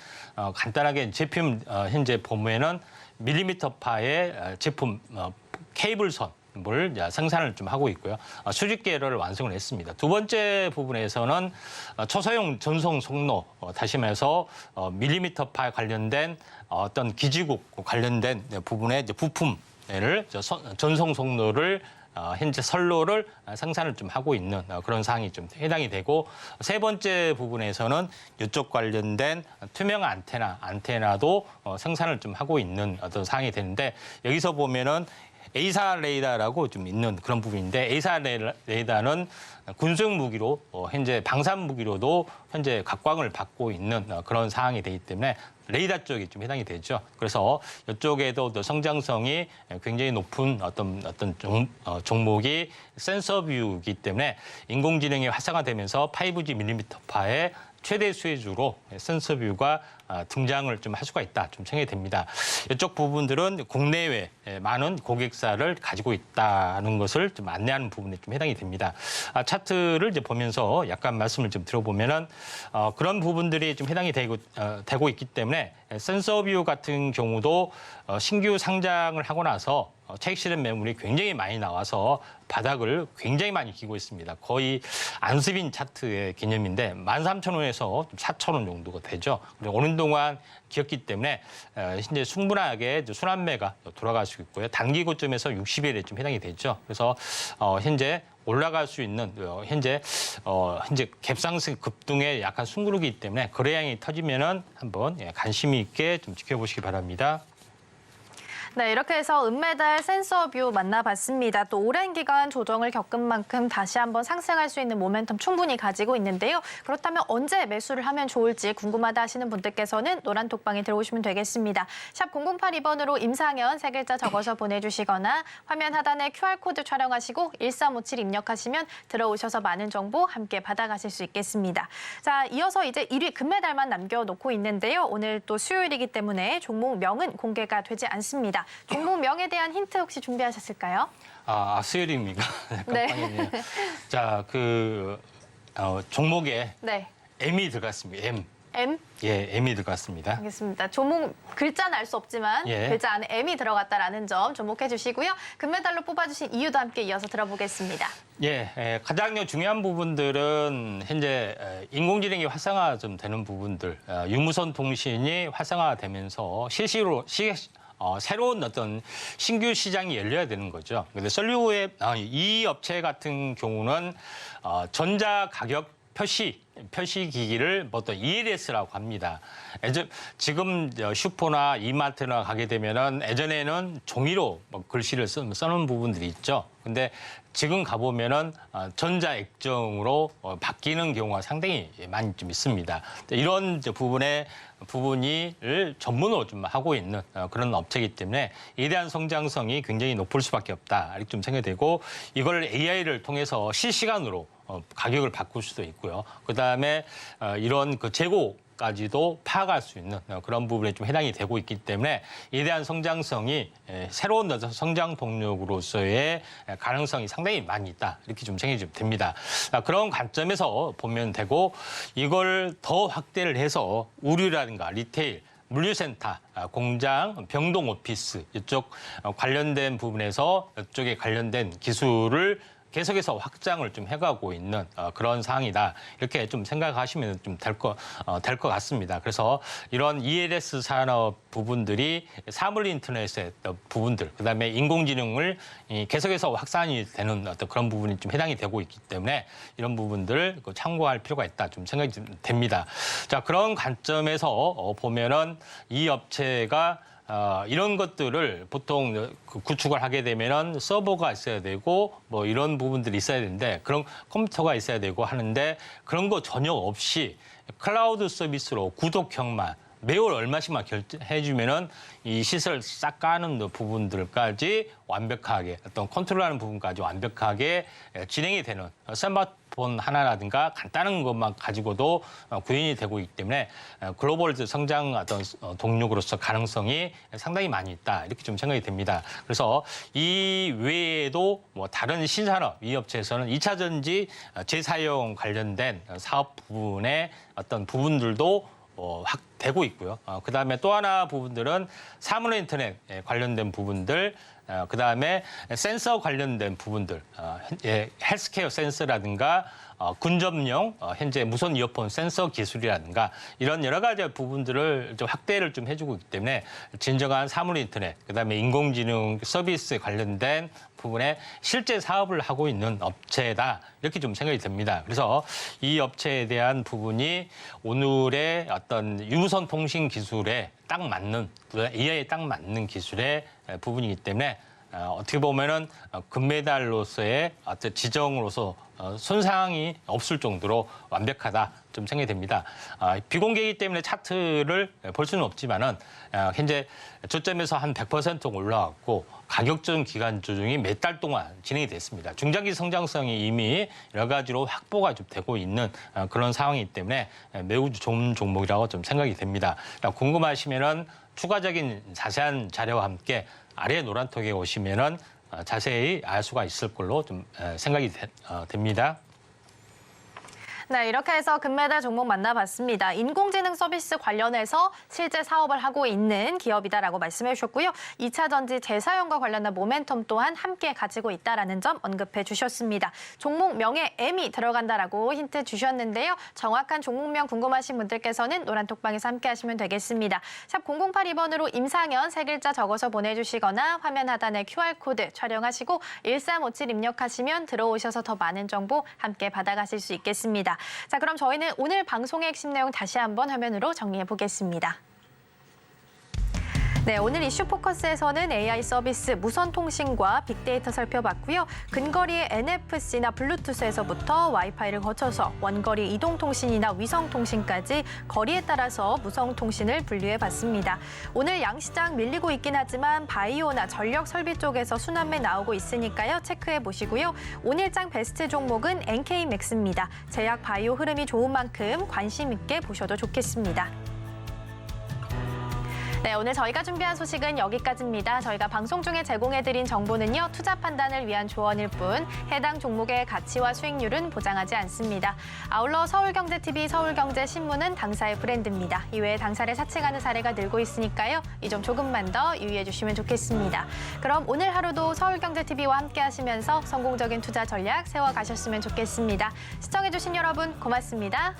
간단하게 제품 현재 보면은 밀리미터파의 제품 케이블선 을 생산을 좀 하고 있고요. 수직 계열을 완성을 했습니다. 두 번째 부분에서는 초소형 전송 속로, 다시 말해서 밀리미터파 관련된 어떤 기지국 관련된 부분의 부품을 전송 속로를 현재 선로를 생산을 좀 하고 있는 그런 사항이 좀 해당이 되고, 세 번째 부분에서는 이쪽 관련된 투명 안테나도 생산을 좀 하고 있는 어떤 사항이 되는데, 여기서 보면은 A사 레이더라고 좀 있는 그런 부분인데, A사 레이더는 군수용 무기로 현재 방산 무기로도 현재 각광을 받고 있는 그런 상황이 되기 때문에 레이더 쪽이 좀 해당이 되죠. 그래서 이쪽에도 또 성장성이 굉장히 높은 어떤 종목이 센서뷰이기 때문에 인공지능이 활성화되면서 5G 밀리미터파의 최대 수혜주로 센서뷰가 등장을 좀 할 수가 있다, 좀 생각이 됩니다. 이쪽 부분들은 국내외 많은 고객사를 가지고 있다는 것을 좀 안내하는 부분에 좀 해당이 됩니다. 차트를 이제 보면서 약간 말씀을 좀 들어보면은 그런 부분들이 좀 해당이 되고 있기 때문에 센서뷰 같은 경우도 신규 상장을 하고 나서 차익 실현 매물이 굉장히 많이 나와서 바닥을 굉장히 많이 기고 있습니다. 거의 안수빈 차트의 개념인데 13,000원에서 4,000원 정도가 되죠. 오는 동안 기었기 때문에 현재 충분하게 순환매가 돌아갈 수 있고요. 단기 고점에서 60일에 좀 해당이 되죠. 그래서 현재 올라갈 수 있는 현재 갭상승 급등에 약간 숨구르기 때문에 거래량이 터지면은 한번 관심 있게 좀 지켜보시기 바랍니다. 네, 이렇게 해서 은메달 센서뷰 만나봤습니다. 또 오랜 기간 조정을 겪은 만큼 다시 한번 상승할 수 있는 모멘텀 충분히 가지고 있는데요. 그렇다면 언제 매수를 하면 좋을지 궁금하다 하시는 분들께서는 노란 톡방에 들어오시면 되겠습니다. 샵 0082번으로 임상현 3글자 적어서 보내주시거나 화면 하단에 QR코드 촬영하시고 1357 입력하시면 들어오셔서 많은 정보 함께 받아가실 수 있겠습니다. 자, 이어서 이제 1위 금메달만 남겨놓고 있는데요. 오늘 또 수요일이기 때문에 종목명은 공개가 되지 않습니다. 종목명에 대한 힌트 혹시 준비하셨을까요? 수요일입니까? 네. 깜빡이네요. 자, 종목에 네. M이 들어갔습니다. M. M? 예, M이 들어갔습니다. 알겠습니다. 종목 글자는 알 수 없지만 예. 글자 안에 M이 들어갔다라는 점 주목해 주시고요. 금메달로 뽑아주신 이유도 함께 이어서 들어보겠습니다. 예, 가장 중요한 부분들은 현재 인공지능이 활성화 좀 되는 부분들, 유무선 통신이 활성화되면서 실시로 새로운 어떤 신규 시장이 열려야 되는 거죠. 근데 썰류의 이 업체 같은 경우는 전자 가격 표시 기기를 보통 ELS라고 합니다. 지금 슈퍼나 이마트나 가게 되면은 예전에는 종이로 글씨를 써놓은 부분들이 있죠. 근데 지금 가보면은 전자 액정으로 바뀌는 경우가 상당히 많이 좀 있습니다. 이런 부분을 전문으로 좀 하고 있는 그런 업체이기 때문에 이에 대한 성장성이 굉장히 높을 수밖에 없다. 이렇게 좀 생각되고 이걸 AI를 통해서 실시간으로 가격을 바꿀 수도 있고요. 그다음에 이런 재고까지도 파악할 수 있는 그런 부분에 좀 해당이 되고 있기 때문에 이에 대한 성장성이 새로운 성장 동력으로서의 가능성이 상당히 많이 있다. 이렇게 좀 생각이 좀 됩니다. 그런 관점에서 보면 되고 이걸 더 확대를 해서 우류라든가 리테일, 물류센터, 공장, 병동 오피스 이쪽 관련된 부분에서 이쪽에 관련된 기술을 계속해서 확장을 좀 해가고 있는 그런 상황이다. 이렇게 좀 생각하시면 좀 될 것 같습니다. 그래서 이런 ELS 산업 부분들이 사물 인터넷의 부분들, 그다음에 인공지능을 계속해서 확산이 되는 어떤 그런 부분이 좀 해당이 되고 있기 때문에 이런 부분들을 참고할 필요가 있다. 좀 생각이 좀 됩니다. 자, 그런 관점에서 보면은 이 업체가 이런 것들을 보통 구축을 하게 되면은 서버가 있어야 되고 뭐 이런 부분들이 있어야 되는데 그런 컴퓨터가 있어야 되고 하는데 그런 거 전혀 없이 클라우드 서비스로 구독형만 매월 얼마씩만 결제해주면은 이 시설 싹 까는 부분들까지 완벽하게 어떤 컨트롤하는 부분까지 완벽하게 진행이 되는 스마트폰 하나라든가 간단한 것만 가지고도 구현이 되고 있기 때문에 글로벌 성장 어떤 동력으로서 가능성이 상당히 많이 있다 이렇게 좀 생각이 됩니다. 그래서 이 외에도 뭐 다른 신산업 이 업체에서는 2차 전지 재사용 관련된 사업 부분의 어떤 부분들도 되고 있고요. 그다음에 또 하나 부분들은 사물 인터넷 관련된 부분들, 그다음에 센서 관련된 부분들, 헬스케어 센서라든가 군접용 현재 무선 이어폰 센서 기술이라든가 이런 여러 가지 부분들을 좀 확대를 좀 해주고 있기 때문에 진정한 사물 인터넷, 그다음에 인공지능 서비스에 관련된 부분에 실제 사업을 하고 있는 업체다 이렇게 좀 생각이 듭니다. 그래서 이 업체에 대한 부분이 오늘의 어떤 유무선 통신 기술에 딱 맞는 AI에 딱 맞는 기술의 부분이기 때문에 어떻게 보면은 금메달로서의 어떤 지정으로서 손상이 없을 정도로 완벽하다 좀 생각이 됩니다. 비공개이기 때문에 차트를 볼 수는 없지만은 현재 저점에서 한 100% 올라왔고 가격적 기간 조정이 몇 달 동안 진행이 됐습니다. 중장기 성장성이 이미 여러 가지로 확보가 좀 되고 있는 그런 상황이기 때문에 매우 좋은 종목이라고 좀 생각이 됩니다. 궁금하시면은 추가적인 자세한 자료와 함께 아래 노란톡에 오시면은 자세히 알 수가 있을 걸로 좀 생각이 됩니다. 네, 이렇게 해서 금메달 종목 만나봤습니다. 인공지능 서비스 관련해서 실제 사업을 하고 있는 기업이다라고 말씀해 주셨고요. 2차 전지 재사용과 관련한 모멘텀 또한 함께 가지고 있다라는 점 언급해 주셨습니다. 종목 명에 M이 들어간다라고 힌트 주셨는데요. 정확한 종목명 궁금하신 분들께서는 노란톡방에서 함께 하시면 되겠습니다. 샵 0082번으로 임상현 세 글자 적어서 보내주시거나 화면 하단에 QR코드 촬영하시고 1357 입력하시면 들어오셔서 더 많은 정보 함께 받아가실 수 있겠습니다. 자, 그럼 저희는 오늘 방송의 핵심 내용 다시 한번 화면으로 정리해 보겠습니다. 네, 오늘 이슈 포커스에서는 AI 서비스, 무선통신과 빅데이터 살펴봤고요. 근거리의 NFC나 블루투스에서부터 와이파이를 거쳐서 원거리 이동통신이나 위성통신까지 거리에 따라서 무선통신을 분류해봤습니다. 오늘 양시장 밀리고 있긴 하지만 바이오나 전력 설비 쪽에서 순환매 나오고 있으니까요. 체크해보시고요. 오늘장 베스트 종목은 NK맥스입니다. 제약 바이오 흐름이 좋은 만큼 관심 있게 보셔도 좋겠습니다. 네, 오늘 저희가 준비한 소식은 여기까지입니다. 저희가 방송 중에 제공해드린 정보는요, 투자 판단을 위한 조언일 뿐 해당 종목의 가치와 수익률은 보장하지 않습니다. 아울러 서울경제TV, 서울경제신문은 당사의 브랜드입니다. 이외에 당사를 사칭하는 사례가 늘고 있으니까요. 이 점 조금만 더 유의해 주시면 좋겠습니다. 그럼 오늘 하루도 서울경제TV와 함께 하시면서 성공적인 투자 전략 세워가셨으면 좋겠습니다. 시청해주신 여러분 고맙습니다.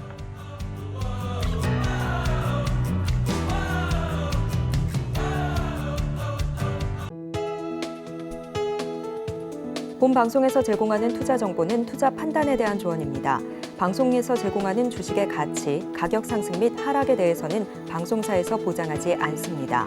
본 방송에서 제공하는 투자 정보는 투자 판단에 대한 조언입니다. 방송에서 제공하는 주식의 가치, 가격 상승 및 하락에 대해서는 방송사에서 보장하지 않습니다.